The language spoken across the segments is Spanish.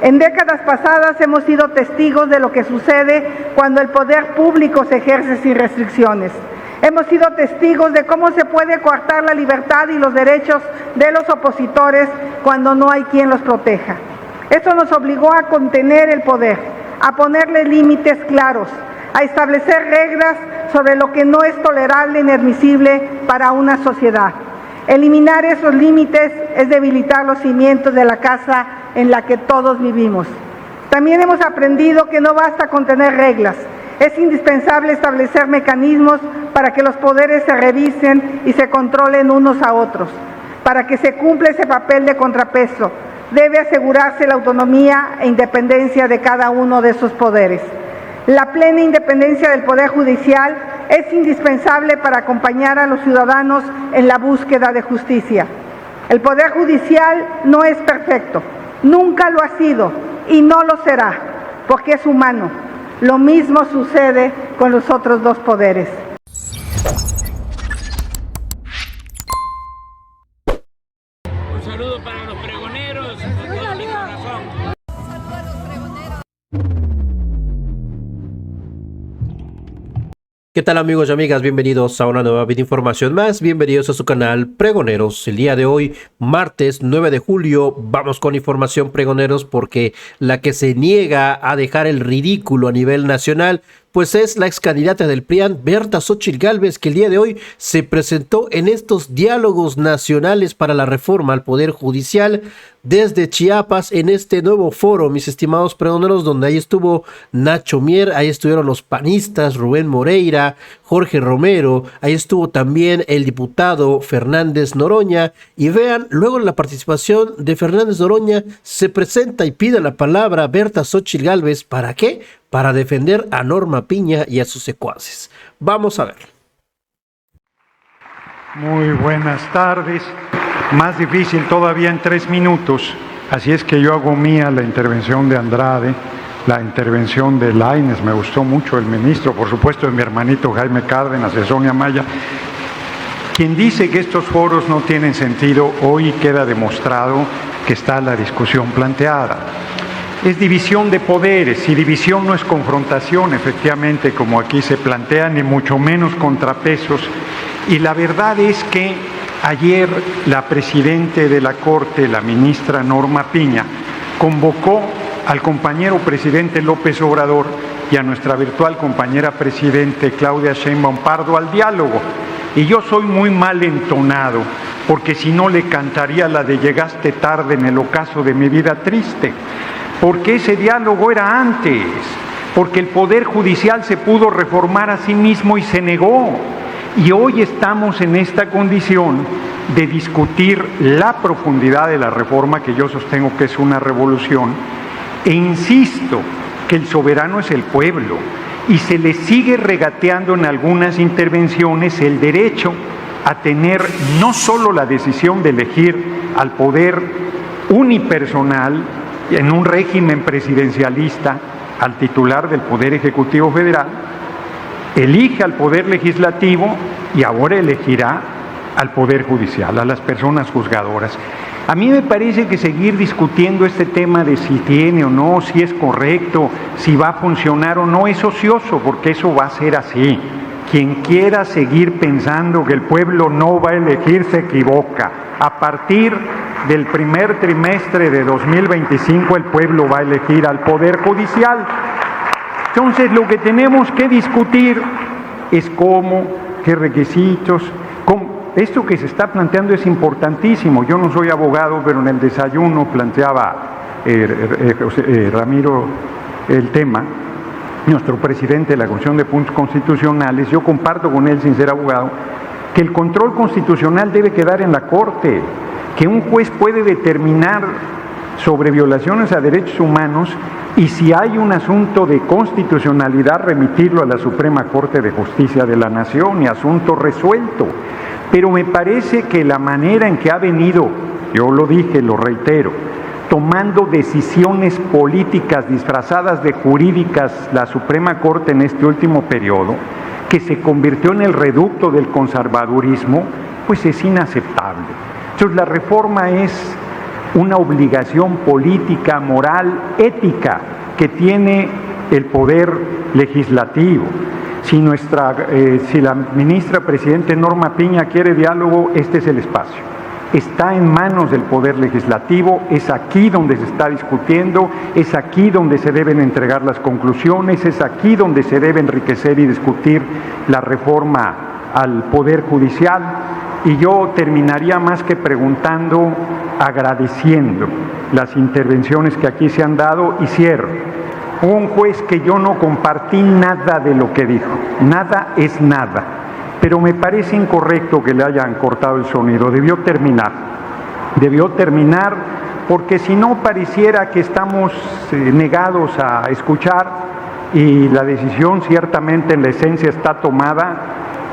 En décadas pasadas hemos sido testigos de lo que sucede cuando el poder público se ejerce sin restricciones. Hemos sido testigos de cómo se puede coartar la libertad y los derechos de los opositores cuando no hay quien los proteja. Esto nos obligó a contener el poder, a ponerle límites claros, a establecer reglas sobre lo que no es tolerable ni admisible para una sociedad. Eliminar esos límites es debilitar los cimientos de la casa en la que todos vivimos. También hemos aprendido que no basta con tener reglas. Es indispensable establecer mecanismos para que los poderes se revisen y se controlen unos a otros. Para que se cumpla ese papel de contrapeso, debe asegurarse la autonomía e independencia de cada uno de esos poderes. La plena independencia del Poder Judicial es indispensable para acompañar a los ciudadanos en la búsqueda de justicia. El Poder Judicial no es perfecto, nunca lo ha sido y no lo será, porque es humano. Lo mismo sucede con los otros dos poderes. Un saludo para los pregoneros, con todo mi corazón. Un saludo a los pregoneros. ¿Qué tal amigos y amigas? Bienvenidos a una nueva información más, bienvenidos a su canal Pregoneros. El día de hoy, martes 9 de julio, vamos con información pregoneros porque la que se niega a dejar el ridículo a nivel nacional pues es la ex candidata del PRIAN, Berta Xóchitl Gálvez, que el día de hoy se presentó en estos diálogos nacionales para la reforma al Poder Judicial desde Chiapas en este nuevo foro, mis estimados pregoneros, donde ahí estuvo Nacho Mier, ahí estuvieron los panistas, Rubén Moreira, Jorge Romero, ahí estuvo también el diputado Fernández Noroña, y vean, luego la participación de Fernández Noroña se presenta y pide la palabra Berta Xóchitl Gálvez, ¿para qué? Para defender a Norma Piña y a sus secuaces. Vamos a ver. Muy buenas tardes. Más difícil todavía en 3 minutos. Así es que yo hago mía la intervención de Andrade, la intervención de Lainez. Me gustó mucho el ministro, por supuesto, de mi hermanito Jaime Cárdenas, de Sonia Maya. Quien dice que estos foros no tienen sentido, hoy queda demostrado que está la discusión planteada. Es división de poderes, y división no es confrontación, efectivamente, como aquí se plantea, ni mucho menos contrapesos. Y la verdad es que ayer la presidenta de la Corte, la ministra Norma Piña, convocó al compañero presidente López Obrador y a nuestra virtual compañera presidente Claudia Sheinbaum Pardo al diálogo. Y yo soy muy mal entonado, porque si no le cantaría la de llegaste tarde en el ocaso de mi vida triste. Porque ese diálogo era antes, porque el Poder Judicial se pudo reformar a sí mismo y se negó. Y hoy estamos en esta condición de discutir la profundidad de la reforma, que yo sostengo que es una revolución, e insisto que el soberano es el pueblo, y se le sigue regateando en algunas intervenciones el derecho a tener no solo la decisión de elegir al poder unipersonal, en un régimen presidencialista, al titular del Poder Ejecutivo Federal, elige al Poder Legislativo y ahora elegirá al Poder Judicial, a las personas juzgadoras. A mí me parece que seguir discutiendo este tema de si tiene o no, si es correcto, si va a funcionar o no, es ocioso, porque eso va a ser así. Quien quiera seguir pensando que el pueblo no va a elegir se equivoca. A partir del primer trimestre de 2025 el pueblo va a elegir al Poder Judicial. Entonces lo que tenemos que discutir es cómo, qué requisitos, cómo. Esto que se está planteando es importantísimo. Yo no soy abogado, pero en el desayuno planteaba Ramiro el tema, nuestro presidente de la Comisión de Puntos Constitucionales. Yo comparto con él, sin ser abogado, que el control constitucional debe quedar en la Corte, que un juez puede determinar sobre violaciones a derechos humanos y si hay un asunto de constitucionalidad remitirlo a la Suprema Corte de Justicia de la Nación y asunto resuelto. Pero me parece que la manera en que ha venido, yo lo dije, lo reitero, tomando decisiones políticas disfrazadas de jurídicas la Suprema Corte en este último periodo, que se convirtió en el reducto del conservadurismo, pues es inaceptable. Entonces la reforma es una obligación política, moral, ética que tiene el poder legislativo. Si la ministra Presidente Norma Piña quiere diálogo, este es el espacio. Está en manos del Poder Legislativo, es aquí donde se está discutiendo, es aquí donde se deben entregar las conclusiones, es aquí donde se debe enriquecer y discutir la reforma al Poder Judicial. Y yo terminaría más que preguntando, agradeciendo las intervenciones que aquí se han dado y cierro. Hubo un juez que yo no compartí nada de lo que dijo, nada es nada. Pero me parece incorrecto que le hayan cortado el sonido, debió terminar porque si no pareciera que estamos negados a escuchar y la decisión ciertamente en la esencia está tomada,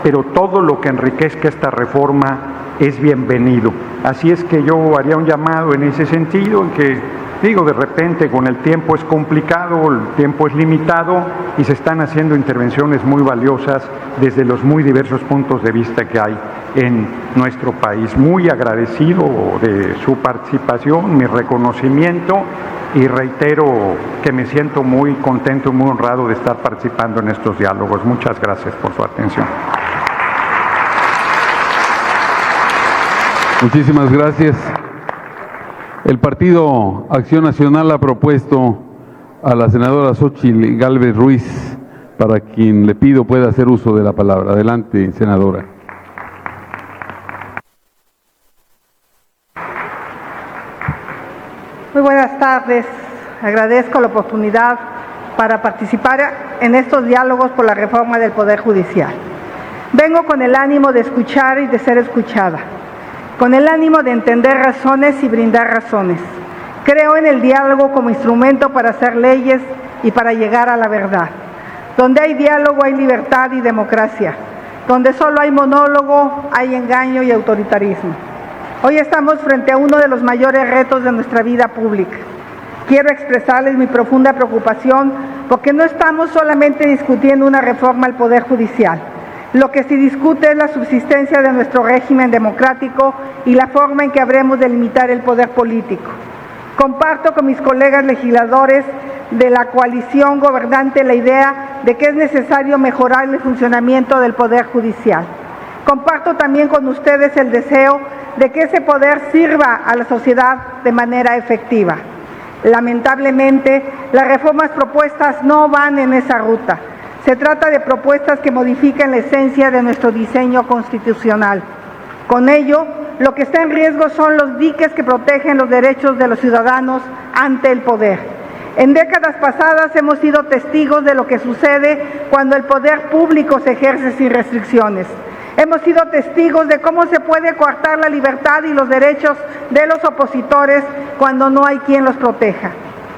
pero todo lo que enriquezca esta reforma es bienvenido. Así es que yo haría un llamado en ese sentido, en que de repente con el tiempo es complicado, el tiempo es limitado y se están haciendo intervenciones muy valiosas desde los muy diversos puntos de vista que hay en nuestro país. Muy agradecido de su participación, mi reconocimiento y reitero que me siento muy contento y muy honrado de estar participando en estos diálogos. Muchas gracias por su atención. Muchísimas gracias. El Partido Acción Nacional ha propuesto a la senadora Xóchitl Gálvez Ruiz, para quien le pido pueda hacer uso de la palabra. Adelante, senadora. Muy buenas tardes. Agradezco la oportunidad para participar en estos diálogos por la reforma del Poder Judicial. Vengo con el ánimo de escuchar y de ser escuchada, con el ánimo de entender razones y brindar razones. Creo en el diálogo como instrumento para hacer leyes y para llegar a la verdad. Donde hay diálogo hay libertad y democracia. Donde solo hay monólogo hay engaño y autoritarismo. Hoy estamos frente a uno de los mayores retos de nuestra vida pública. Quiero expresarles mi profunda preocupación porque no estamos solamente discutiendo una reforma al Poder Judicial. Lo que se discute es la subsistencia de nuestro régimen democrático y la forma en que habremos de limitar el poder político. Comparto con mis colegas legisladores de la coalición gobernante la idea de que es necesario mejorar el funcionamiento del Poder Judicial. Comparto también con ustedes el deseo de que ese poder sirva a la sociedad de manera efectiva. Lamentablemente, las reformas propuestas no van en esa ruta. Se trata de propuestas que modifican la esencia de nuestro diseño constitucional. Con ello, lo que está en riesgo son los diques que protegen los derechos de los ciudadanos ante el poder. En décadas pasadas hemos sido testigos de lo que sucede cuando el poder público se ejerce sin restricciones. Hemos sido testigos de cómo se puede coartar la libertad y los derechos de los opositores cuando no hay quien los proteja.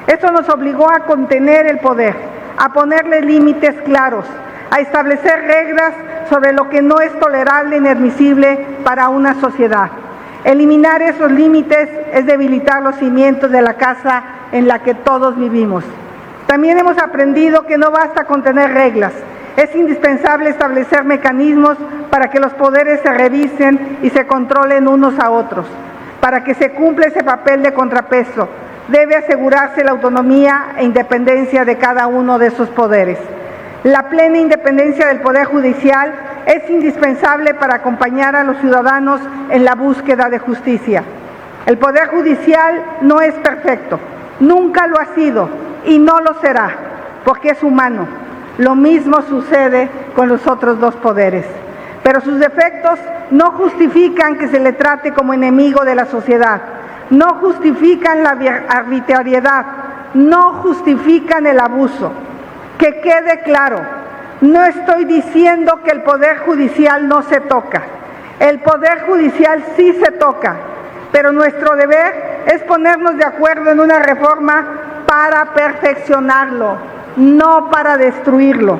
Esto nos obligó a contener el poder, a ponerle límites claros, a establecer reglas sobre lo que no es tolerable ni admisible para una sociedad. Eliminar esos límites es debilitar los cimientos de la casa en la que todos vivimos. También hemos aprendido que no basta con tener reglas, es indispensable establecer mecanismos para que los poderes se revisen y se controlen unos a otros. Para que se cumpla ese papel de contrapeso, debe asegurarse la autonomía e independencia de cada uno de esos poderes. La plena independencia del Poder Judicial es indispensable para acompañar a los ciudadanos en la búsqueda de justicia. El Poder Judicial no es perfecto, nunca lo ha sido y no lo será, porque es humano. Lo mismo sucede con los otros dos poderes. Pero sus defectos no justifican que se le trate como enemigo de la sociedad, no justifican la arbitrariedad, no justifican el abuso. Que quede claro, no estoy diciendo que el Poder Judicial no se toca. El Poder Judicial sí se toca, pero nuestro deber es ponernos de acuerdo en una reforma para perfeccionarlo, no para destruirlo.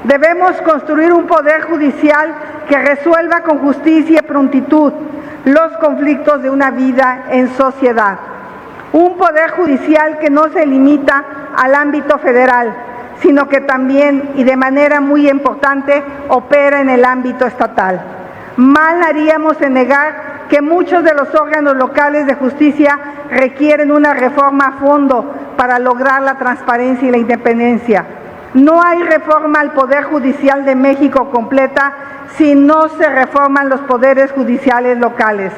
Debemos construir un Poder Judicial que resuelva con justicia y prontitud los conflictos de una vida en sociedad. Un Poder Judicial que no se limita al ámbito federal, sino que también, y de manera muy importante, opera en el ámbito estatal. Mal haríamos en negar que muchos de los órganos locales de justicia requieren una reforma a fondo para lograr la transparencia y la independencia. No hay reforma al Poder Judicial de México completa si no se reforman los poderes judiciales locales.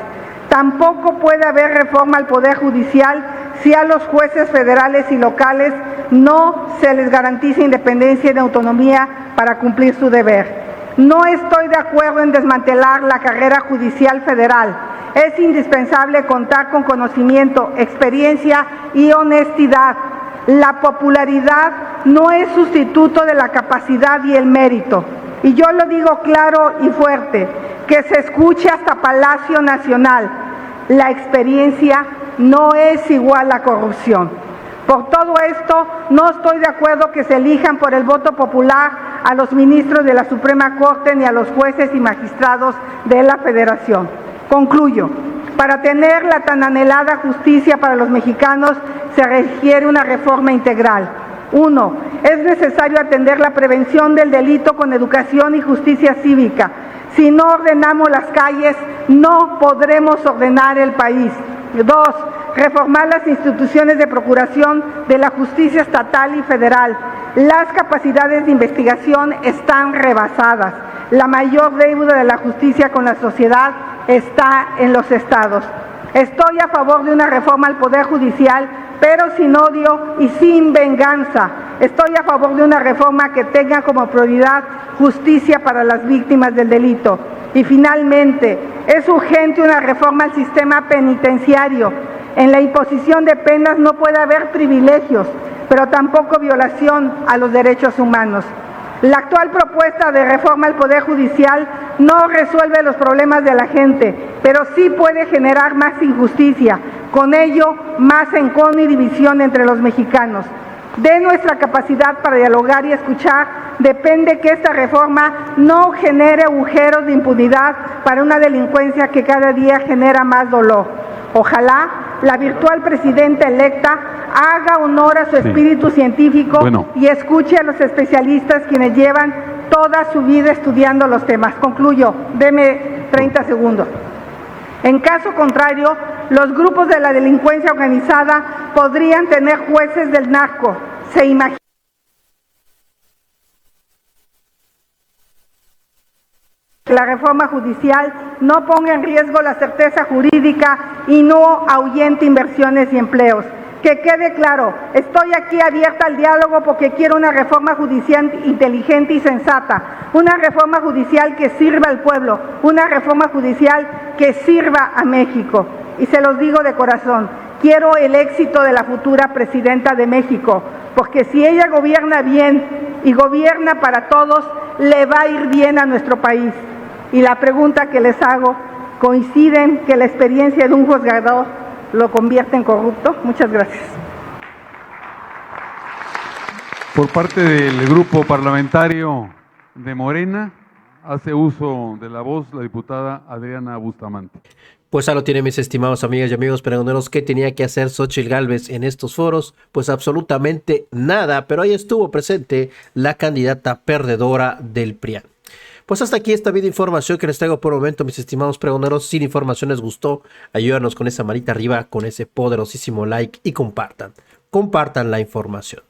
Tampoco puede haber reforma al Poder Judicial si a los jueces federales y locales no se les garantiza independencia y autonomía para cumplir su deber. No estoy de acuerdo en desmantelar la carrera judicial federal. Es indispensable contar con conocimiento, experiencia y honestidad. La popularidad no es sustituto de la capacidad y el mérito. Y yo lo digo claro y fuerte, que se escuche hasta Palacio Nacional. La experiencia no es igual a corrupción. Por todo esto, no estoy de acuerdo que se elijan por el voto popular a los ministros de la Suprema Corte ni a los jueces y magistrados de la Federación. Concluyo. Para tener la tan anhelada justicia para los mexicanos se requiere una reforma integral. 1. Es necesario atender la prevención del delito con educación y justicia cívica. Si no ordenamos las calles, no podremos ordenar el país. 2. Reformar las instituciones de procuración de la justicia estatal y federal. Las capacidades de investigación están rebasadas. La mayor deuda de la justicia con la sociedad está en los estados. Estoy a favor de una reforma al Poder Judicial, pero sin odio y sin venganza. Estoy a favor de una reforma que tenga como prioridad justicia para las víctimas del delito. Y finalmente, es urgente una reforma al sistema penitenciario. En la imposición de penas no puede haber privilegios, pero tampoco violación a los derechos humanos. La actual propuesta de reforma al Poder Judicial no resuelve los problemas de la gente, pero sí puede generar más injusticia, con ello más encono y división entre los mexicanos. De nuestra capacidad para dialogar y escuchar depende que esta reforma no genere agujeros de impunidad para una delincuencia que cada día genera más dolor. Ojalá la virtual presidenta electa haga honor a su espíritu científico y escuche a los especialistas quienes llevan toda su vida estudiando los temas. Concluyo, deme 30 segundos. En caso contrario, los grupos de la delincuencia organizada podrían tener jueces del narco. ¿Se imagina? La reforma judicial no ponga en riesgo la certeza jurídica y no ahuyente inversiones y empleos. Que quede claro, estoy aquí abierta al diálogo porque quiero una reforma judicial inteligente y sensata, una reforma judicial que sirva al pueblo, una reforma judicial que sirva a México. Y se los digo de corazón, quiero el éxito de la futura presidenta de México, porque si ella gobierna bien y gobierna para todos, le va a ir bien a nuestro país. Y la pregunta que les hago, ¿coinciden que la experiencia de un juzgador lo convierte en corrupto? Muchas gracias. Por parte del grupo parlamentario de Morena, hace uso de la voz la diputada Adriana Bustamante. Pues ya lo tienen, mis estimados amigas y amigos pregoneros. ¿Qué tenía que hacer Xóchitl Gálvez en estos foros? Pues absolutamente nada, pero ahí estuvo presente la candidata perdedora del PRIAN. Pues hasta aquí esta video información que les traigo por el momento, mis estimados pregoneros. Si la información les gustó, ayúdanos con esa manita arriba, con ese poderosísimo like y compartan la información.